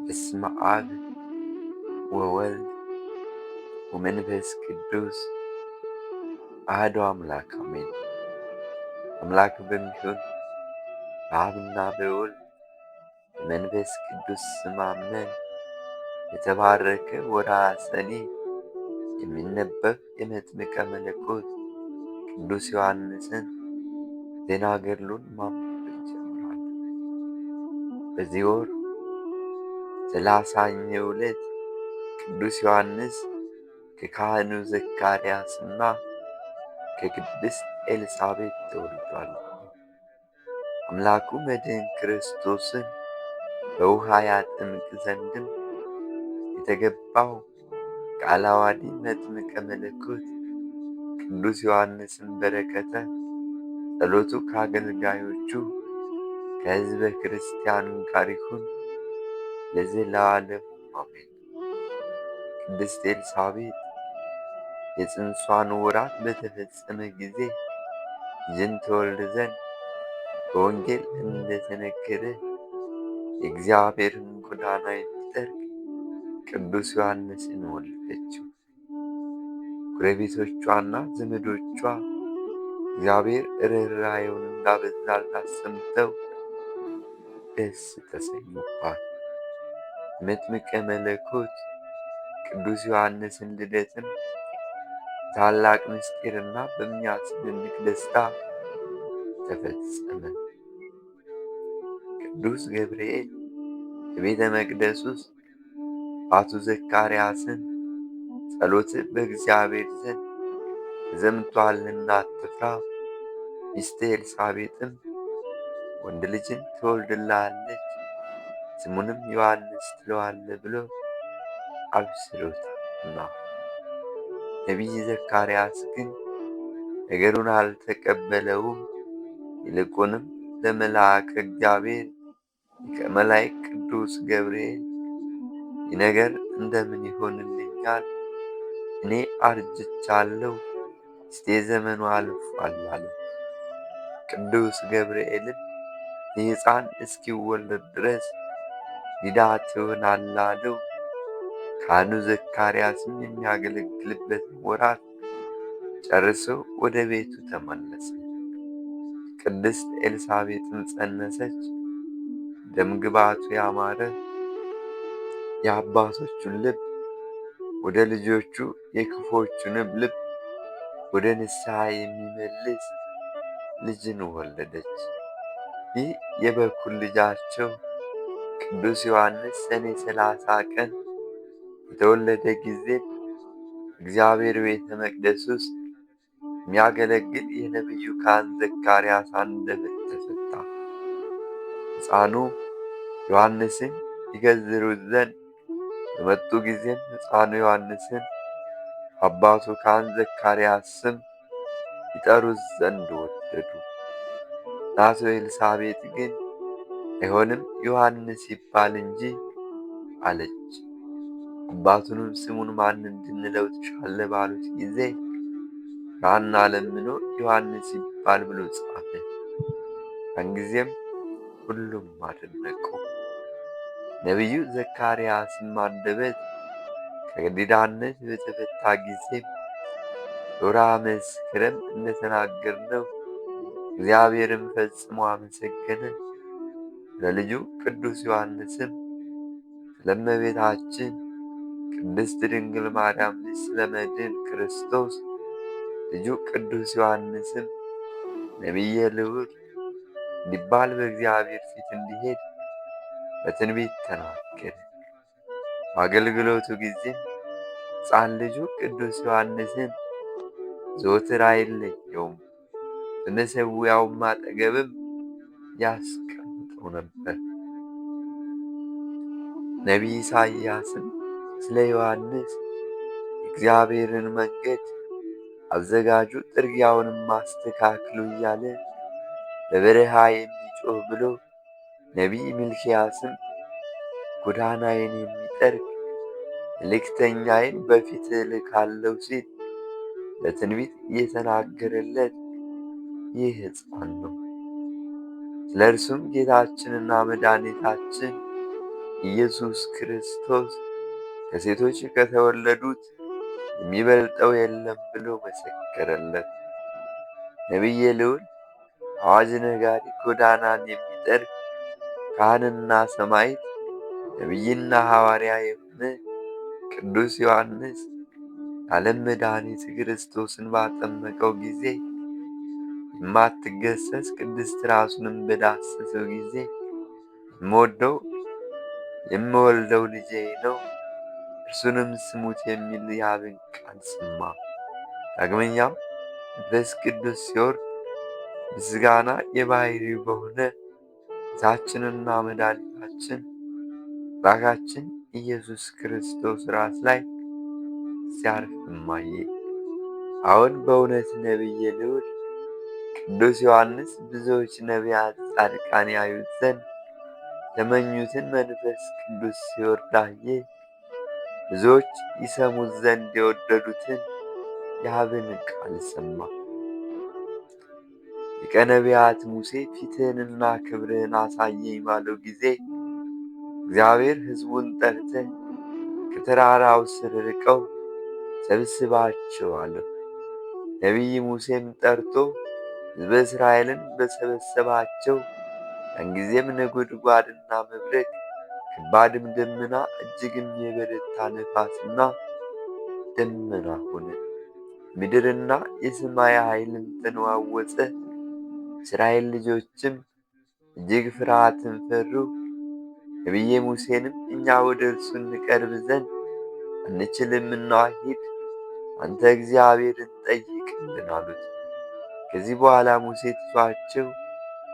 በስመ አብ ወወልድ ወመንፈስ ቅዱስ አሐዱ አምላክ አሜን። አምላክ በሚሆን በአብና በወልድ በመንፈስ ቅዱስ ስም አምነን የተባረከ ወርኃ ሰኔ የሚነበብ የመጥምቀ መለኮት ቅዱስ ዮሐንስን ዜና ገድሉን ማንበብ እንጀምራለን። በዚህ ወር 30ኛው ዕለት ቅዱስ ዮሐንስ ከካህኑ ዘካርያስና ከቅድስት ኤልሳቤጥ ተወልዷል። አምላኩ መድኃኒነ ክርስቶስን በውኃ ያጠምቅ ዘንድም የተገባው ቃለ ዓዋዲ መጥምቀ መለኮት ቅዱስ ዮሐንስን በረከተ ጸሎቱ ከአገልጋዮቹ ከሕዝበ ክርስቲያኑ ጋር ይሁን ለዘላለሙ አሜን። ቅድስት ኤልሳቤጥ የፅንሷን ወራት በተፈጸመ ጊዜ ልጅን ትወልድ ዘንድ በወንጌል እንደተነገረ የእግዚአብሔርን ጎዳና የሚጠርግ ቅዱስ ዮሐንስን ወለደችው። ጎረቤቶቿና ዘመዶቿ እግዚአብሔር ርኅራኄውን እንዳበዛላት ሰምተው ደስ ተሰኙባት። መጥምቀ መለኮት ቅዱስ ዮሐንስን ልደትም ታላቅ ምስጢርና በሚያስደንቅ ደስታ ተፈጸመ። ቅዱስ ገብርኤል በቤተ መቅደስ ውስጥ አባቱ ዘካርያስን ጸሎትህ በእግዚአብሔር ዘንድ ተሰምቶአልና አትፍራ፣ ሚስትህ ኤልሳቤጥም ወንድ ልጅን ትወልድልሃለች፣ ስሙንም ዮሐንስ ትለዋለህ ብሎ አብስሮታልና። ነቢይ ዘካርያስ ግን ነገሩን አልተቀበለውም። ይልቁንም ለመልአከ እግዚአብሔር ከመላእክት ቅዱስ ገብርኤል ይህ ነገር እንደምን ይሆንልኛል? እኔ አርጅቻለሁ፣ ሚስቴ ዘመኗ አልፏል አለ። ቅዱስ ገብርኤልም ይህ ሕፃን እስኪወለድ ድረስ ዲዳ ትሆናለህ አለው። ካህኑ ዘካርያስም የሚያገለግልበትን ወራት ጨርሶ ወደ ቤቱ ተመለሰ። ቅድስት ኤልሳቤጥም ጸነሰች። ደምግባቱ ያማረ የአባቶቹን ልብ ወደ ልጆቹ የክፉዎቹንም ልብ ወደ ንስሐ የሚመልስ ልጅን ወለደች። ይህ የበኩር ልጃቸው ቅዱስ ዮሐንስ ሰኔ 30 ቀን የተወለደ ጊዜ እግዚአብሔር ቤተ መቅደስ ውስጥ የሚያገለግል የነቢዩ ካህን ዘካርያስ አንደበት ተፈታ። ሕፃኑ ዮሐንስን ይገዝሩት ዘንድ በመጡ ጊዜም ሕፃኑ ዮሐንስን አባቱ ካህን ዘካርያስ ስም ይጠሩት ዘንድ ወደዱ። እናቱ ኤልሳቤጥ ግን አይሆንም፣ ዮሐንስ ይባል እንጂ አለች። አባቱንም ስሙን ማን እንድንለው ትሻለህ ባሉት ጊዜ ብራና ለምኖ ዮሐንስ ይባል ብሎ ጻፈ። ያን ጊዜም ሁሉም አደነቁ። ነቢዩ ዘካርያስም አንደበት ከዲዳነት በተፈታ ጊዜም በወርኃ መስከረም እንደተናገርነው እግዚአብሔርን ፈጽሞ አመሰገነ። ለልጁ ቅዱስ ዮሐንስም ስለ እመቤታችን ቅድስት ድንግል ማርያም ልጅ ስለ መድኃኒነ ክርስቶስ ልጁ ቅዱስ ዮሐንስም ነቢየ ልዑል እንዲባል በእግዚአብሔር ፊት እንዲሄድ በትንቢት ተናገረ። በአገልግሎቱ ጊዜም ሕፃን ልጁ ቅዱስ ዮሐንስን ዘወትር አይለየውም፣ በመሠዊያውም አጠገብም ያስቀምጠው ነበር። ነቢይ ኢሳይያስም ስለ ዮሐንስ የእግዚአብሔርን መንገድ አዘጋጁ፣ ጥርጊያውንም አስተካክሉ እያለ በበረሃ የሚጮህ ብሎ፣ ነቢይ ሚልክያስም ጎዳናዬን የሚጠርግ መልእክተኛዬን በፊትህ እልካለሁ ሲል በትንቢት የተናገረለት ይህ ሕፃን ነው። ስለ እርሱም ጌታችንና መድኃኒታችን ኢየሱስ ክርስቶስ ከሴቶች ከተወለዱት የሚበልጠው የለም ብሎ መሰከረለት። ነቢየ ልዑል አዋጅ ነጋሪ፣ ጎዳናን የሚጠርግ ካህንና ሰማዕት፣ ነቢይና ሐዋርያ የሆነ ቅዱስ ዮሐንስ የዓለም መድኃኒት ክርስቶስን ባጠመቀው ጊዜ የማትገሰስ ቅድስት ራሱንም በዳሰሰው ጊዜ የምወደው የምወልደው ልጄ ነው፣ እርሱንም ስሙት የሚል የአብን ቃል ሰማ። ዳግመኛም መንፈስ ቅዱስ ሲወርድ ምስጋና የባሕርዩ በሆነ ጌታችንና መድኃኒታችን አምላካችን ኢየሱስ ክርስቶስ ራስ ላይ ሲያርፍ እማየ። አሁን በእውነት ነቢየ ልዑል ቅዱስ ዮሐንስ ብዙዎች ነቢያት፣ ጻድቃን ያዩት ዘንድ የተመኙትን መንፈስ ቅዱስ ሲወርድ አየ። ብዙዎች ይሰሙት ዘንድ የወደዱትን የአብን ቃል ሰማ። ሊቀ ነቢያት ሙሴ ፊትህንና ክብርህን አሳየኝ ባለው ጊዜ እግዚአብሔር ሕዝቡን ጠርተህ ከተራራው ስር ርቀው ሰብስባቸው አለው። ነቢይ ሙሴም ጠርቶ ሕዝበ እስራኤልን በሰበሰባቸው ያን ጊዜም ነጎድጓድና መብረቅ፣ ከባድም ደመና፣ እጅግም የበረታ ነፋስና ደመና ሆነ። ምድርና የሰማይ ኃይልም ተነዋወጸ። እስራኤል ልጆችም እጅግ ፍርሃትን ፈሩ። ነቢየ ሙሴንም እኛ ወደ እርሱ እንቀርብ ዘንድ አንችልምና ሂድ፣ አንተ እግዚአብሔርን ጠይቅልን አሉት። ከዚህ በኋላ ሙሴ ትቷቸው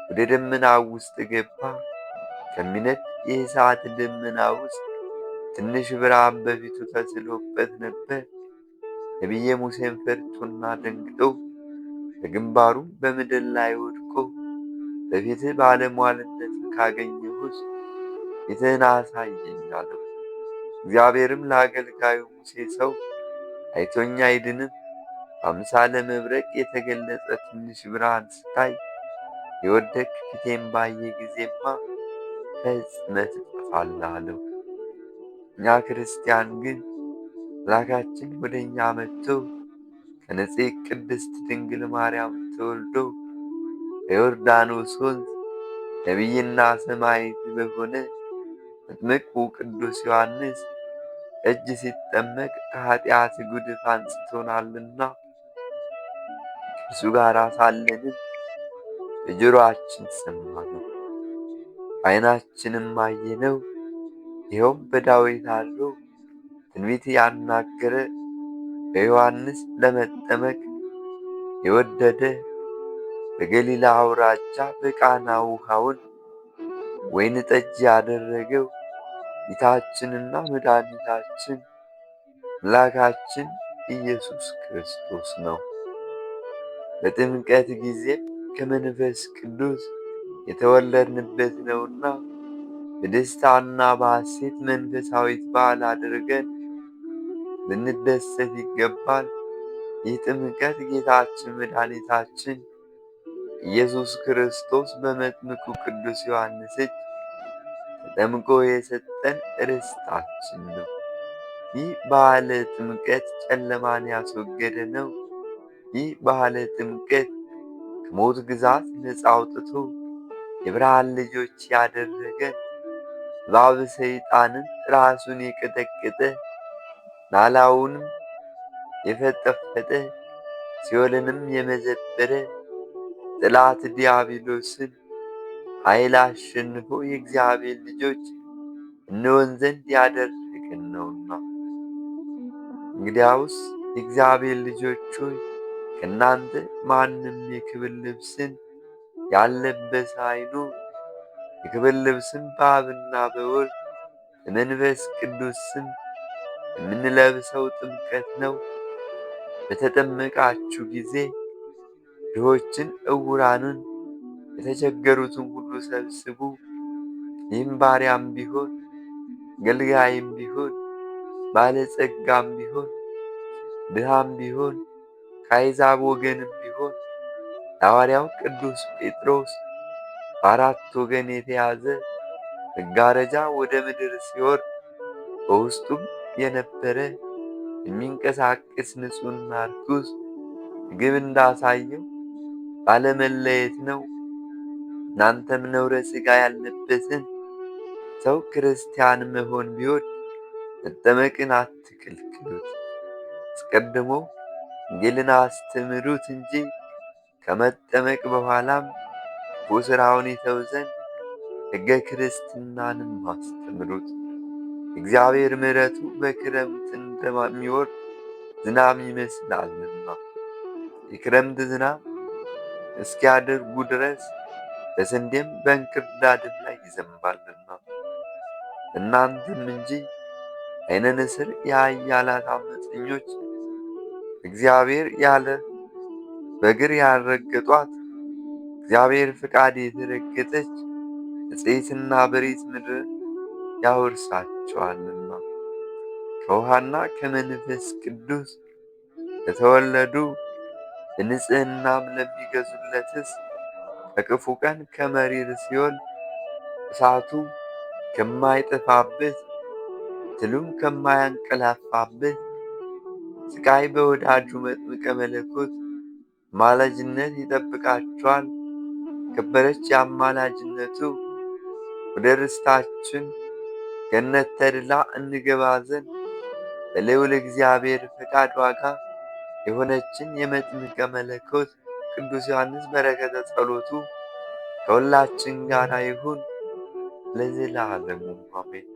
ወደ ደመናው ውስጥ ገባ። ከሚነድ የእሳት ደመና ውስጥ ትንሽ ብርሃን በፊቱ ተስሎበት ነበር። ነቢየ ሙሴም ፈርቶና ደንግጦ በግንባሩ በምድር ላይ ወድቆ በፊትህ ባለሟልነት ካገኘሁት ፊትህን አሳየኝ አለው። እግዚአብሔርም ለአገልጋዩ ሙሴ ሰው አይቶኛ አይድንም፣ በአምሳለ መብረቅ የተገለጸ ትንሽ ብርሃን ስታይ የወደቅ ፊቴን ባየ ጊዜማ ፈጽመህ ትጠፋለህ አለው። እኛ ክርስቲያን ግን አምላካችን ወደ እኛ መጥቶ ከንጽሕት ቅድስት ድንግል ማርያም ተወልዶ በዮርዳኖስ ወንዝ ነቢይና ሰማዕት በሆነ መጥምቁ ቅዱስ ዮሐንስ እጅ ሲጠመቅ ከኃጢአት ጉድፍ አንጽቶናልና ከእርሱ ጋር ሳለንም በጆሮአችን ሰማነው፣ በዓይናችንም አየነው። ይኸውም በዳዊት አድሮ ትንቢት ያናገረ በዮሐንስ ለመጠመቅ የወደደ በገሊላ አውራጃ በቃና ውሃውን ወይን ጠጅ ያደረገው ጌታችንና መድኃኒታችን አምላካችን ኢየሱስ ክርስቶስ ነው። በጥምቀት ጊዜም ከመንፈስ ቅዱስ የተወለድንበት ነውና በደስታና በሐሴት መንፈሳዊት በዓል አድርገን ልንደሰት ይገባል። ይህ ጥምቀት ጌታችን መድኃኒታችን ኢየሱስ ክርስቶስ በመጥምቁ ቅዱስ ዮሐንስ እጅ ተጠምቆ የሰጠን ርስታችን ነው። ይህ በዓለ ጥምቀት ጨለማን ያስወገደ ነው። ይህ በዓለ ጥምቀት ከሞት ግዛት ነፃ አውጥቶ የብርሃን ልጆች ያደረገን፣ እባብ ሰይጣንን ራሱን የቀጠቀጠ ናላውንም የፈጠፈጠ ሲኦልንም የመዘበረ ጠላት ዲያብሎስን ኃይል አሸንፎ የእግዚአብሔር ልጆች እንሆን ዘንድ ያደረገን ነውና። እንግዲያውስ የእግዚአብሔር ልጆች ሆይ ከእናንተ ማንም የክብር ልብስን ያለበሰ አይኑር። የክብር ልብስን በአብና በወልድ በመንፈስ ቅዱስ ስም የምንለብሰው ጥምቀት ነው። በተጠመቃችሁ ጊዜ ድሆችን፣ ዕውራንን፣ የተቸገሩትን ሁሉ ሰብስቡ። ይህም ባሪያም ቢሆን ገልጋይም ቢሆን ባለጸጋም ቢሆን ድሃም ቢሆን ከአሕዛብ ወገንም ቢሆን ሐዋርያው ቅዱስ ጴጥሮስ በአራት ወገን የተያዘ መጋረጃ ወደ ምድር ሲወርድ በውስጡም የነበረ የሚንቀሳቀስ ንጹሕና ርኩስ ምግብ እንዳሳየው ባለመለየት ነው። እናንተም ነውረ ሥጋ ያለበትን ሰው ክርስቲያን መሆን ቢወድ መጠመቅን አትከልክሉት። አስቀድሞ ወንጌልን አስተምሩት እንጂ ከመጠመቅ በኋላም ክፉ ሥራውን ይተው ዘንድ ሕገ ክርስትናንም አስተምሩት። እግዚአብሔር ምሕረቱ በክረምት እንደሚወርድ ዝናብ ይመስላልና የክረምት ዝናብ እስኪያደርጉ ድረስ በስንዴም በእንክርዳድም ላይ ይዘንባልና እናንተም እንጂ ዓይነ ንስር የኃያላን ዓመፀኞች እግዚአብሔር ያለ በእግር ያልረገጧት እግዚአብሔር ፍቃድ የተረገጠች ንጽሕትና ብሬት ምድር ያወርሳቸዋልና ከውሃና ከመንፈስ ቅዱስ ለተወለዱ በንጽሕናም ለሚገዙለትስ ከክፉ ቀን ከመሪር ሲኦል እሳቱ ከማይጠፋበት ትሉም ከማያንቀላፋበት ሥቃይ በወዳጁ መጥምቀ መለኮት አማላጅነት ይጠብቃቸዋል። ከበረች የአማላጅነቱ ወደ ርስታችን ገነት ተድላ እንገባ ዘንድ በልዑል እግዚአብሔር ፈቃድ ዋጋ የሆነችን የመጥምቀ መለኮት ቅዱስ ዮሐንስ በረከተ ጸሎቱ ከሁላችን ጋር ይሁን ለዘላለሙ አሜን።